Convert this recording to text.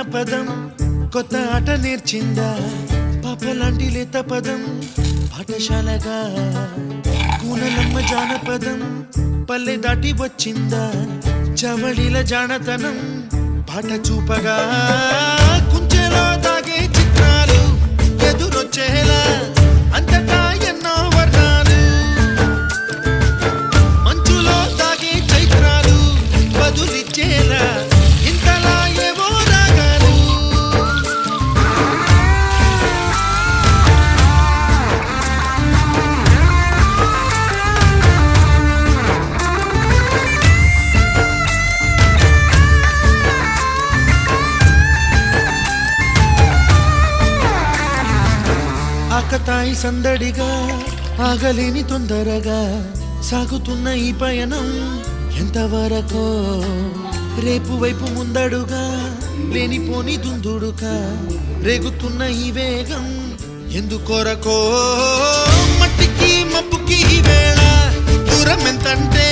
జానపదం కొత్త ఆట నేర్చిందా పాపలాంటి లేత పదం పాఠశాలగా కూనలమ్మ జానపదం పల్లె దాటి వచ్చిందా చవళిల జానతనం పాట చూపగా కుంచెలో దాగే చిత్రాలు ఎదురొచ్చేలా అంతటా ఎన్నో వర్ణాలు మంచులో దాగే చైత్రాలు బదులిచ్చేలా ఇంతలా ఏవో రాగాలు ఆకతాయి సందడిగా ఆగలేని తొందరగా సాగుతున్న ఈ పయనం ఎంతవరకో రేపు వైపు ముందడుగా లేనిపోని దుందుడుగా రేగుతున్న ఈ వేగం ఎందుకొరకో మట్టికి మబ్బుకి ఈ వేళ దూరం ఎంతంటే